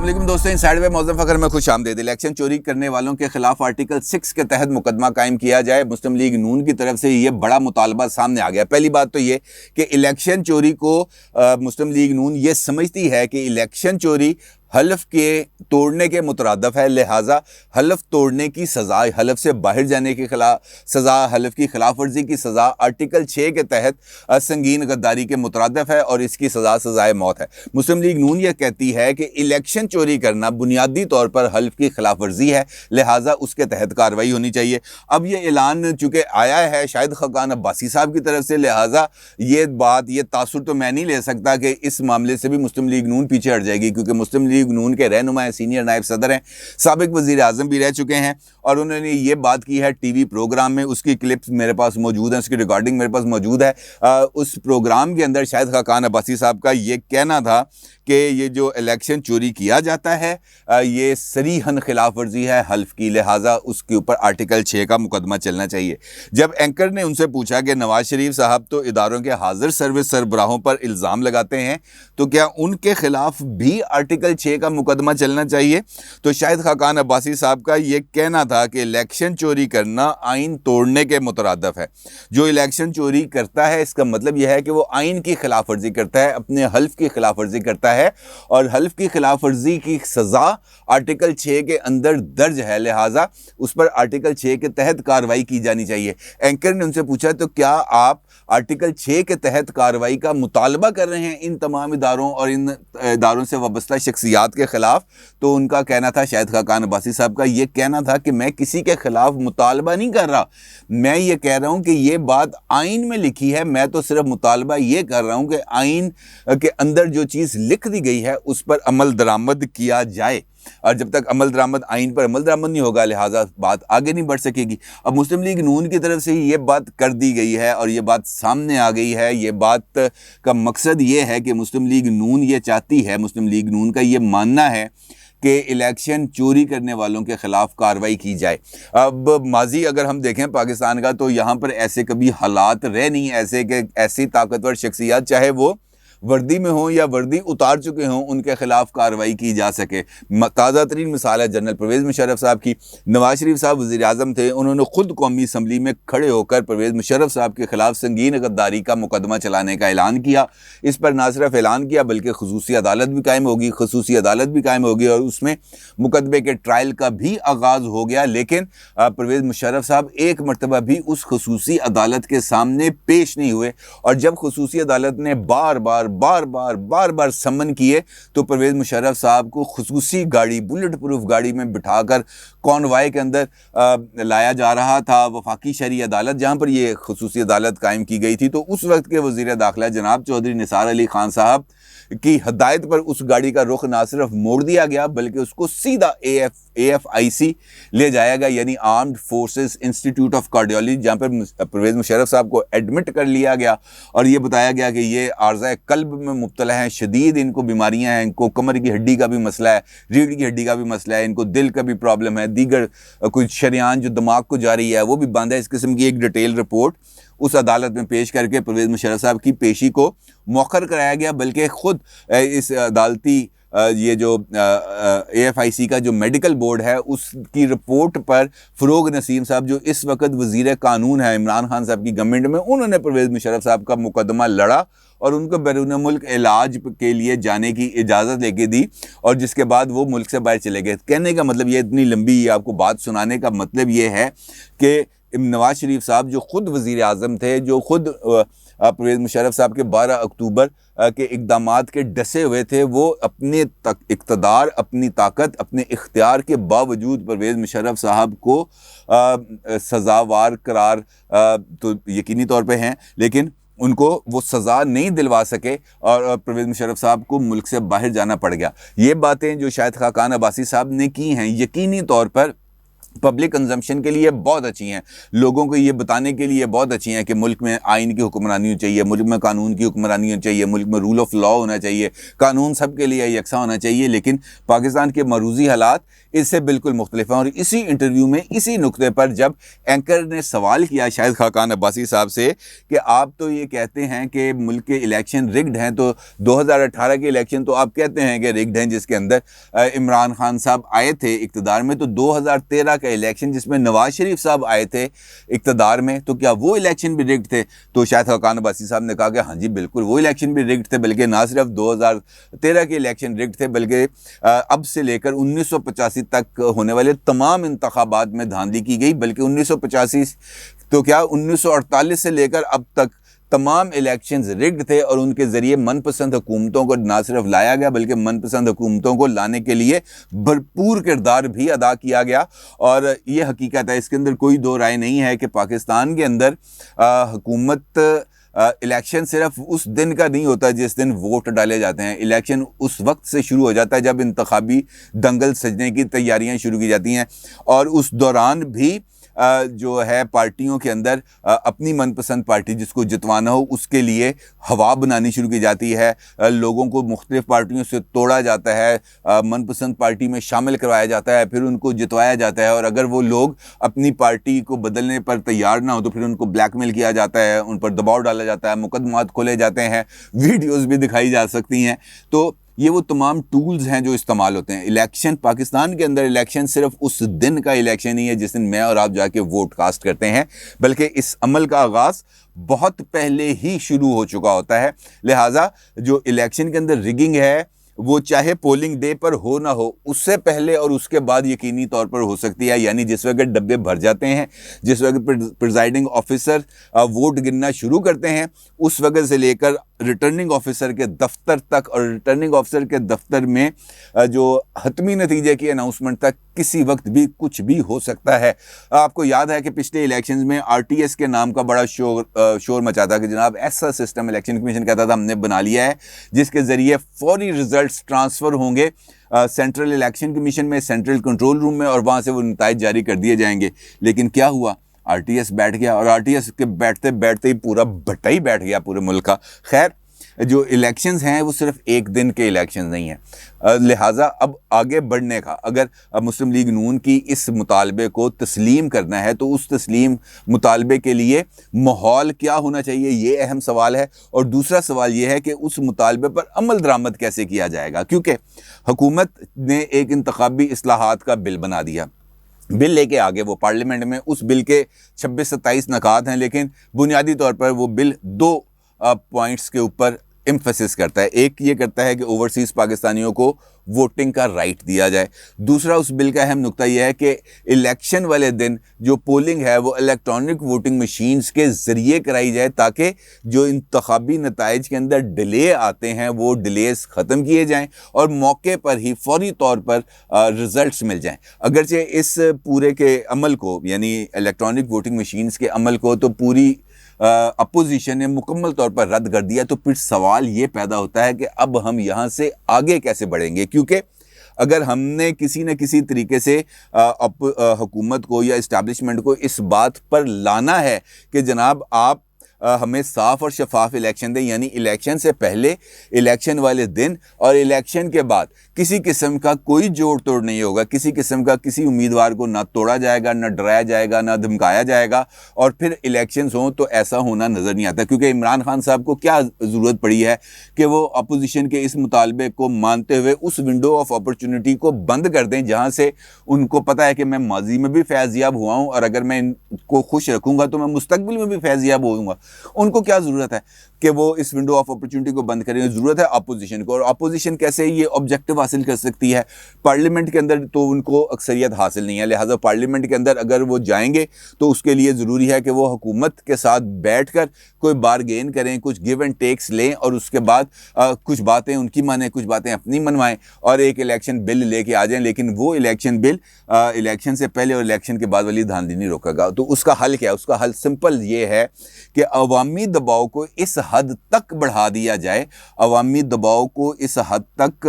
علیکم دوستوں، انسائیڈ وے موزم فخر میں خوش آمدید۔ الیکشن چوری کرنے والوں کے خلاف آرٹیکل 6 کے تحت مقدمہ قائم کیا جائے، مسلم لیگ نون کی طرف سے یہ بڑا مطالبہ سامنے آ گیا۔ پہلی بات تو یہ کہ الیکشن چوری کو مسلم لیگ نون یہ سمجھتی ہے کہ الیکشن چوری حلف کے توڑنے کے مترادف ہے، لہٰذا حلف توڑنے کی سزا، حلف سے باہر جانے کی سزا، حلف کی خلاف ورزی کی سزا آرٹیکل 6 کے تحت سنگین غداری کے مترادف ہے اور اس کی سزا سزائے موت ہے۔ مسلم لیگ نون یہ کہتی ہے کہ الیکشن چوری کرنا بنیادی طور پر حلف کی خلاف ورزی ہے، لہٰذا اس کے تحت کارروائی ہونی چاہیے۔ اب یہ اعلان چونکہ آیا ہے شاہد خاقان عباسی صاحب کی طرف سے، لہٰذا یہ تاثر تو میں نہیں لے سکتا کہ اس معاملے سے بھی مسلم لیگ نون پیچھے ہٹ جائے گی، کیونکہ مسلم لیگ نون کے رہنما ہیں، سینئر نائب صدر ہیں، سابق وزیر اعظم بھی رہ چکے ہیں، اور انہوں نے یہ بات کی ہے ٹی وی پروگرام میں۔ اس کی کلپس میرے پاس موجود ہیں، اس کی ریکارڈنگ میرے پاس موجود ہے۔ اس پروگرام کے اندر شاہد خاقان عباسی صاحب کا یہ کہنا تھا کہ یہ جو الیکشن چوری کیا جاتا ہے یہ صریحاً خلاف ورزی ہے حلف کی، لہٰذا اس کے اوپر آرٹیکل 6 کا مقدمہ چلنا چاہیے۔ جب اینکر نے ان سے پوچھا کہ نواز شریف صاحب تو اداروں کے حاضر سروس سربراہوں پر الزام لگاتے ہیں، تو کیا ان کے خلاف بھی آرٹیکل 6 کا مقدمہ چلنا چاہیے؟ تو شاہد خاقان عباسی صاحب کا یہ کہنا تھا کہ الیکشن چوری کرنا آئین توڑنے کے مترادف ہے۔ جو الیکشن چوری کرتا ہے اس کا مطلب یہ ہے کہ وہ آئین کی خلاف ورزی کرتا ہے، اپنے حلف کی خلاف ورزی کرتا ہے، اور حلف کی خلاف ورزی کی سزا آرٹیکل 6 کے اندر درج ہے، لہٰذا اس پر آرٹیکل 6 کے تحت کارروائی کی جانی چاہیے۔ اینکر نے ان سے پوچھا تو کیا آپ آرٹیکل 6 کے تحت کارروائی کا مطالبہ کر رہے ہیں ان تمام اداروں اور ان اداروں سے وابستہ شخصیات کے خلاف؟ تو ان کا کہنا تھا، شاہد خاقان عباسی صاحب کا یہ کہنا تھا کہ میں کسی کے خلاف مطالبہ نہیں کر رہا، میں یہ کہہ رہا ہوں کہ یہ بات آئین میں لکھی ہے، میں تو صرف مطالبہ یہ کر رہا ہوں کہ آئین کے اندر جو چیز لکھ دی گئی ہے اس پر عمل درآمد کیا جائے، اور جب تک عمل درآمد آئین پر عمل درآمد نہیں ہوگا لہٰذا بات آگے نہیں بڑھ سکے گی۔ اب مسلم لیگ نون کی طرف سے یہ بات کر دی گئی ہے اور یہ بات سامنے آ گئی ہے۔ یہ بات کا مقصد یہ ہے کہ مسلم لیگ نون یہ چاہتی ہے، مسلم لیگ نون کا یہ ماننا ہے کہ الیکشن چوری کرنے والوں کے خلاف کارروائی کی جائے۔ اب ماضی اگر ہم دیکھیں پاکستان کا تو یہاں پر ایسے کبھی حالات رہے نہیں ایسے کہ ایسی طاقتور شخصیات چاہے وہ وردی میں ہوں یا وردی اتار چکے ہوں ان کے خلاف کارروائی کی جا سکے۔ تازہ ترین مثال ہے جنرل پرویز مشرف صاحب کی۔ نواز شریف صاحب وزیر اعظم تھے، انہوں نے خود قومی اسمبلی میں کھڑے ہو کر پرویز مشرف صاحب کے خلاف سنگین غداری کا مقدمہ چلانے کا اعلان کیا۔ اس پر نہ صرف اعلان کیا بلکہ خصوصی عدالت بھی قائم ہوگی اور اس میں مقدمے کے ٹرائل کا بھی آغاز ہو گیا، لیکن پرویز مشرف صاحب ایک مرتبہ بھی اس خصوصی عدالت کے سامنے پیش نہیں ہوئے، اور جب خصوصی عدالت نے بار بار سمن کیے تو پرویز مشرف صاحب کو خصوصی گاڑی، بلٹ پروف گاڑی میں بٹھا کر کانوائے کے اندر لایا جا رہا تھا وفاقی شرعی عدالت جہاں پر یہ خصوصی عدالت قائم کی گئی تھی۔ تو اس وقت کے وزیر داخلہ جناب چودھری نثار علی خان صاحب کی ہدایت پر اس گاڑی کا رخ نہ صرف موڑ دیا گیا بلکہ اس کو سیدھا AFIC لے جایا گیا، یعنی armed forces institute of cardiology, جہاں پر پرویز مشرف صاحب کو ایڈمٹ کر لیا گیا اور یہ بتایا گیا کہ یہ عارضہ قلب میں مبتلا ہیں، شدید ان کو بیماریاں ہیں، ان کو کمر کی ہڈی کا بھی مسئلہ ہے، ریڑھ کی ہڈی کا بھی مسئلہ ہے، ان کو دل کا بھی پرابلم ہے، دیگر کچھ شریان جو دماغ کو جا رہی ہے وہ بھی بند ہے۔ اس قسم کی ایک ڈیٹیل رپورٹ اس عدالت میں پیش کر کے پرویز مشرف صاحب کی پیشی کو مؤخر کرایا گیا، بلکہ خود اس عدالتی یہ جو AFIC کا جو میڈیکل بورڈ ہے اس کی رپورٹ پر فروغ نسیم صاحب جو اس وقت وزیر قانون ہے عمران خان صاحب کی گورنمنٹ میں، انہوں نے پرویز مشرف صاحب کا مقدمہ لڑا اور ان کو بیرون ملک علاج کے لیے جانے کی اجازت لے کے دی، اور جس کے بعد وہ ملک سے باہر چلے گئے۔ کہنے کا مطلب یہ اتنی لمبی آپ کو بات سنانے کا مطلب یہ ہے کہ نواز شریف صاحب جو خود وزیر اعظم تھے، جو خود پرویز مشرف صاحب کے 12 اکتوبر کے اقدامات کے ڈسے ہوئے تھے، وہ اپنے اقتدار، اپنی طاقت، اپنے اختیار کے باوجود پرویز مشرف صاحب کو سزاوار قرار تو یقینی طور پہ ہیں، لیکن ان کو وہ سزا نہیں دلوا سکے اور پرویز مشرف صاحب کو ملک سے باہر جانا پڑ گیا۔ یہ باتیں جو شاہد خاقان عباسی صاحب نے کی ہیں، یقینی طور پر پبلک کنزمپشن کے لیے بہت اچھی ہیں، لوگوں کو یہ بتانے کے لیے بہت اچھی ہیں کہ ملک میں آئین کی حکمرانی ہونی چاہیے، ملک میں قانون کی حکمرانی ہونی چاہیے، ملک میں رول آف لا ہونا چاہیے، قانون سب کے لیے یکساں ہونا چاہیے. لیکن پاکستان کے معروضی حالات اس سے بالکل مختلف ہیں. اور اسی انٹرویو میں اسی نقطے پر جب اینکر نے سوال کیا شاہد خاقان عباسی صاحب سے کہ آپ تو یہ کہتے ہیں کہ ملک کے الیکشن رگڈ ہیں، تو 2018 کے الیکشن تو آپ کہتے ہیں کہ رگڈ ہیں، جس کے اندر عمران خان صاحب آئے تھے اقتدار میں، تو 2013 کا الیکشن جس میں نواز شریف صاحب آئے تھے اقتدار میں، تو کیا وہ الیکشن بھی رگڈ تھے؟ تو شاہد خاقان عباسی صاحب نے کہا کہ ہاں جی بالکل وہ الیکشن بھی رگڈ تھے، بلکہ نہ صرف 2013 کے الیکشن رگڈ تھے، بلکہ اب سے لے کر 1985 تک ہونے والے تمام انتخابات میں دھاندلی کی گئی، بلکہ 1985 تو کیا 1948 سے لے کر اب تک تمام الیکشنز رگڈ تھے، اور ان کے ذریعے من پسند حکومتوں کو نہ صرف لایا گیا بلکہ من پسند حکومتوں کو لانے کے لیے بھرپور کردار بھی ادا کیا گیا. اور یہ حقیقت ہے، اس کے اندر کوئی دو رائے نہیں ہے کہ پاکستان کے اندر حکومت الیکشن صرف اس دن کا نہیں ہوتا جس دن ووٹ ڈالے جاتے ہیں. الیکشن اس وقت سے شروع ہو جاتا ہے جب انتخابی دنگل سجنے کی تیاریاں شروع کی جاتی ہیں، اور اس دوران بھی جو ہے پارٹیوں کے اندر اپنی من پسند پارٹی جس کو جتوانا ہو اس کے لیے ہوا بنانی شروع کی جاتی ہے. لوگوں کو مختلف پارٹیوں سے توڑا جاتا ہے، من پسند پارٹی میں شامل کروایا جاتا ہے، پھر ان کو جتوایا جاتا ہے، اور اگر وہ لوگ اپنی پارٹی کو بدلنے پر تیار نہ ہو تو پھر ان کو بلیک میل کیا جاتا ہے، ان پر دباؤ ڈالا جاتا ہے، مقدمات کھولے جاتے ہیں، ویڈیوز بھی دکھائی جا سکتی ہیں. تو یہ وہ تمام ٹولز ہیں جو استعمال ہوتے ہیں. الیکشن پاکستان کے اندر الیکشن صرف اس دن کا الیکشن نہیں ہے جس دن میں اور آپ جا کے ووٹ کاسٹ کرتے ہیں، بلکہ اس عمل کا آغاز بہت پہلے ہی شروع ہو چکا ہوتا ہے. لہٰذا جو الیکشن کے اندر رگنگ ہے وہ چاہے پولنگ ڈے پر ہو نہ ہو، اس سے پہلے اور اس کے بعد یقینی طور پر ہو سکتی ہے. یعنی جس وقت ڈبے بھر جاتے ہیں، جس وقت پریزائڈنگ آفیسر ووٹ گننا شروع کرتے ہیں، اس وقت سے لے کر ریٹرننگ آفیسر کے دفتر تک، اور ریٹرننگ آفیسر کے دفتر میں جو حتمی نتیجے کی اناؤنسمنٹ تک کسی وقت بھی کچھ بھی ہو سکتا ہے. آپ کو یاد ہے کہ پچھلے الیکشنز میں RTS کے نام کا بڑا شور مچا تھا کہ جناب ایسا سسٹم الیکشن کمیشن کہتا تھا ہم نے بنا لیا ہے جس کے ذریعے فوری رزلٹس ٹرانسفر ہوں گے سینٹرل الیکشن کمیشن میں، سینٹرل کنٹرول روم میں، اور وہاں سے وہ نتائج جاری کر دیے جائیں گے. لیکن کیا ہوا؟ RTS بیٹھ گیا، اور RTS کے بیٹھتے بیٹھتے ہی پورا بھٹا ہی بیٹھ گیا پورے ملک کا. خیر، جو الیکشنز ہیں وہ صرف ایک دن کے الیکشنز نہیں ہیں. لہٰذا اب آگے بڑھنے کا، اگر مسلم لیگ نون کی اس مطالبے کو تسلیم کرنا ہے تو اس تسلیم مطالبے کے لیے ماحول کیا ہونا چاہیے، یہ اہم سوال ہے. اور دوسرا سوال یہ ہے کہ اس مطالبے پر عمل درآمد کیسے کیا جائے گا، کیونکہ حکومت نے ایک انتخابی اصلاحات کا بل بنا دیا، بل لے کے آگے وہ پارلیمنٹ میں. اس بل کے 26-27 نکات ہیں، لیکن بنیادی طور پر وہ بل دو پوائنٹس کے اوپر ایمفیسس کرتا ہے. ایک یہ کرتا ہے کہ اوورسیز پاکستانیوں کو ووٹنگ کا رائٹ دیا جائے. دوسرا اس بل کا اہم نقطہ یہ ہے کہ الیکشن والے دن جو پولنگ ہے وہ الیکٹرانک ووٹنگ مشینز کے ذریعے کرائی جائے، تاکہ جو انتخابی نتائج کے اندر ڈیلے آتے ہیں وہ ڈیلیز ختم کیے جائیں اور موقع پر ہی فوری طور پر رزلٹس مل جائیں. اگرچہ اس پورے کے عمل کو، یعنی الیکٹرانک ووٹنگ مشینز کے عمل کو، تو پوری اپوزیشن نے مکمل طور پر رد کر دیا. تو پھر سوال یہ پیدا ہوتا ہے کہ اب ہم یہاں سے آگے کیسے بڑھیں گے، کیونکہ اگر ہم نے کسی نہ کسی طریقے سے حکومت کو یا اسٹیبلشمنٹ کو اس بات پر لانا ہے کہ جناب آپ ہمیں صاف اور شفاف الیکشن دیں، یعنی الیکشن سے پہلے، الیکشن والے دن اور الیکشن کے بعد کسی قسم کا کوئی جوڑ توڑ نہیں ہوگا، کسی قسم کا کسی امیدوار کو نہ توڑا جائے گا، نہ ڈرایا جائے گا، نہ دھمکایا جائے گا. اور پھر الیکشنز ہوں تو ایسا ہونا نظر نہیں آتا، کیونکہ عمران خان صاحب کو کیا ضرورت پڑی ہے کہ وہ اپوزیشن کے اس مطالبے کو مانتے ہوئے اس ونڈو آف اپرچونٹی کو بند کر دیں جہاں سے ان کو پتہ ہے کہ میں ماضی میں بھی فیض یاب ہوا ہوں، اور اگر میں ان کو خوش رکھوں گا تو میں مستقبل میں بھی فیض یاب ہوں گا. ان کو کیا ضرورت ہے کہ وہ اس ونڈو آف اپرچونٹی کو بند کریں؟ ضرورت ہے اپوزیشن کو. اور اپوزیشن کیسے یہ آبجیکٹو حاصل کر سکتی ہے؟ پارلیمنٹ کے اندر تو ان کو اکثریت حاصل نہیں ہے، لہٰذا پارلیمنٹ کے اندر اگر وہ جائیں گے تو اس کے لیے ضروری ہے کہ وہ حکومت کے ساتھ بیٹھ کر کوئی بارگین کریں، کچھ گیو اینڈ ٹیکس لیں، اور اس کے بعد کچھ باتیں ان کی مانیں، کچھ باتیں اپنی منوائیں، اور ایک الیکشن بل لے کے آ جائیں. لیکن وہ الیکشن بل الیکشن سے پہلے اور الیکشن کے بعد والی دھاندلی نہیں روکے گا. تو اس کا حل کیا ہے؟ اس کا حل سمپل یہ ہے کہ عوامی دباؤ کو اس حد تک بڑھا دیا جائے، عوامی دباؤ کو اس حد تک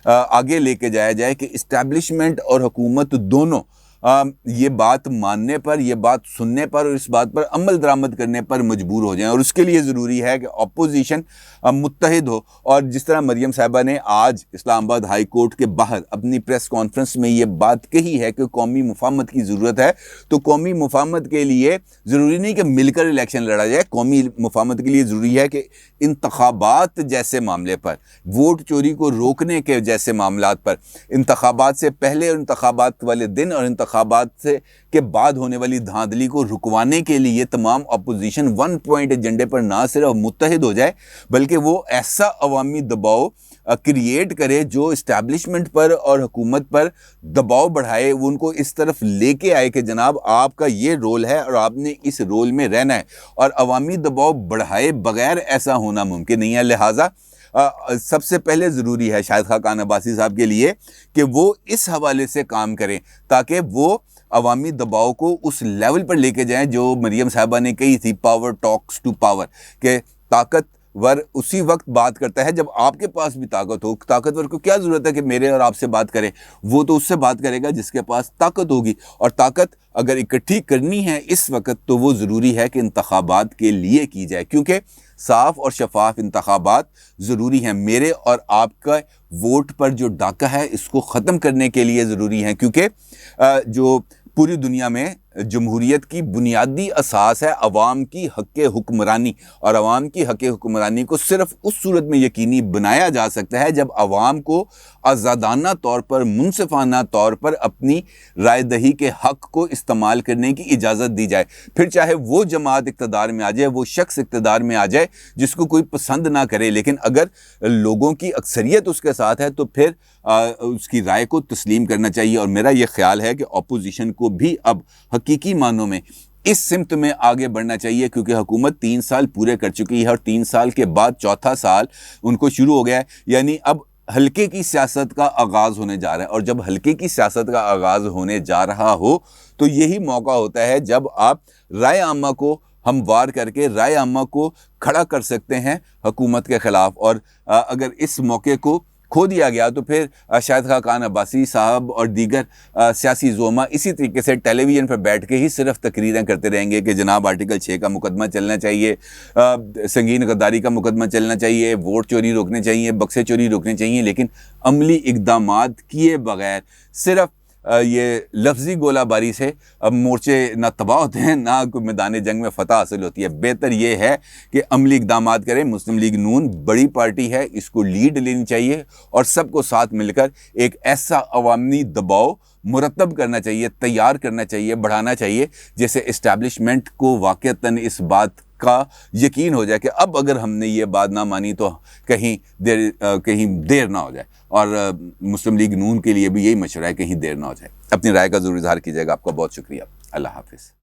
آگے لے کے جایا جائے کہ اسٹیبلشمنٹ اور حکومت دونوں یہ بات ماننے پر، یہ بات سننے پر اور اس بات پر عمل درآمد کرنے پر مجبور ہو جائیں، اور اس کے لیے ضروری ہے کہ اپوزیشن متحد ہو۔ اور جس طرح مریم صاحبہ نے آج اسلام آباد ہائی کورٹ کے باہر اپنی پریس کانفرنس میں یہ بات کہی ہے کہ قومی مفاہمت کی ضرورت ہے، تو قومی مفاہمت کے لیے ضروری نہیں کہ مل کر الیکشن لڑا جائے، قومی مفاہمت کے لیے ضروری ہے کہ انتخابات جیسے معاملے پر، ووٹ چوری کو روکنے کے جیسے معاملات پر، انتخابات سے پہلے اور انتخابات والے دن اور انتخابات سے کے بعد ہونے والی دھاندلی کو رکوانے کے لیے تمام اپوزیشن ون پوائنٹ ایجنڈے پر نہ صرف متحد ہو جائے بلکہ وہ ایسا عوامی دباؤ کریٹ کرے جو اسٹیبلشمنٹ پر اور حکومت پر دباؤ بڑھائے، وہ ان کو اس طرف لے کے آئے کہ جناب آپ کا یہ رول ہے اور آپ نے اس رول میں رہنا ہے، اور عوامی دباؤ بڑھائے بغیر ایسا ہونا ممکن نہیں ہے۔ لہٰذا سب سے پہلے ضروری ہے شاہد خاقان عباسی صاحب کے لیے کہ وہ اس حوالے سے کام کریں تاکہ وہ عوامی دباؤ کو اس لیول پر لے کے جائیں جو مریم صاحبہ نے کہی تھی، پاور ٹاکس ٹو پاور، کہ طاقتور اسی وقت بات کرتا ہے جب آپ کے پاس بھی طاقت ہو۔ طاقتور کو کیا ضرورت ہے کہ میرے اور آپ سے بات کرے، وہ تو اس سے بات کرے گا جس کے پاس طاقت ہوگی، اور طاقت اگر اکٹھی کرنی ہے اس وقت تو وہ ضروری ہے کہ انتخابات کے لیے کی جائے، کیونکہ صاف اور شفاف انتخابات ضروری ہیں۔ میرے اور آپ کا ووٹ پر جو ڈاکہ ہے اس کو ختم کرنے کے لیے ضروری ہیں، کیونکہ جو پوری دنیا میں جمہوریت کی بنیادی اساس ہے عوام کی حق حکمرانی، اور عوام کی حق حکمرانی کو صرف اس صورت میں یقینی بنایا جا سکتا ہے جب عوام کو آزادانہ طور پر، منصفانہ طور پر اپنی رائے دہی کے حق کو استعمال کرنے کی اجازت دی جائے، پھر چاہے وہ جماعت اقتدار میں آ جائے، وہ شخص اقتدار میں آ جائے جس کو کوئی پسند نہ کرے، لیکن اگر لوگوں کی اکثریت اس کے ساتھ ہے تو پھر اس کی رائے کو تسلیم کرنا چاہیے۔ اور میرا یہ خیال ہے کہ اپوزیشن کو بھی اب حقیقی معنوں میں اس سمت میں آگے بڑھنا چاہیے، کیونکہ حکومت 3 سال پورے کر چکی ہے اور 3 سال کے بعد چوتھا سال ان کو شروع ہو گیا ہے، یعنی اب ہلکے کی سیاست کا آغاز ہونے جا رہا ہے، اور جب ہلکے کی سیاست کا آغاز ہونے جا رہا ہو تو یہی موقع ہوتا ہے جب آپ رائے عامہ کو ہموار کر کے رائے عامہ کو کھڑا کر سکتے ہیں حکومت کے خلاف۔ اور اگر اس موقع کو کھو دیا گیا تو پھر شاہد خاقان عباسی صاحب اور دیگر سیاسی زعما اسی طریقے سے ٹیلی ویژن پر بیٹھ کے ہی صرف تقریریں کرتے رہیں گے کہ جناب آرٹیکل 6 کا مقدمہ چلنا چاہیے، سنگین غداری کا مقدمہ چلنا چاہیے، ووٹ چوری روکنے چاہیے، بکسے چوری روکنے چاہیے، لیکن عملی اقدامات کیے بغیر صرف یہ لفظی گولہ باری سے اب مورچے نہ تباہ ہوتے ہیں نہ کوئی میدان جنگ میں فتح حاصل ہوتی ہے۔ بہتر یہ ہے کہ عملی اقدامات کریں۔ مسلم لیگ نون بڑی پارٹی ہے، اس کو لیڈ لینی چاہیے اور سب کو ساتھ مل کر ایک ایسا عوامی دباؤ مرتب کرنا چاہیے، تیار کرنا چاہیے، بڑھانا چاہیے جیسے اسٹیبلشمنٹ کو واقعتاً اس بات کا یقین ہو جائے کہ اب اگر ہم نے یہ بات نہ مانی تو کہیں دیر نہ ہو جائے، اور مسلم لیگ نون کے لیے بھی یہی مشورہ ہے، کہیں دیر نہ ہو جائے۔ اپنی رائے کا ضرور اظہار کیجیے گا۔ آپ کا بہت شکریہ۔ اللہ حافظ۔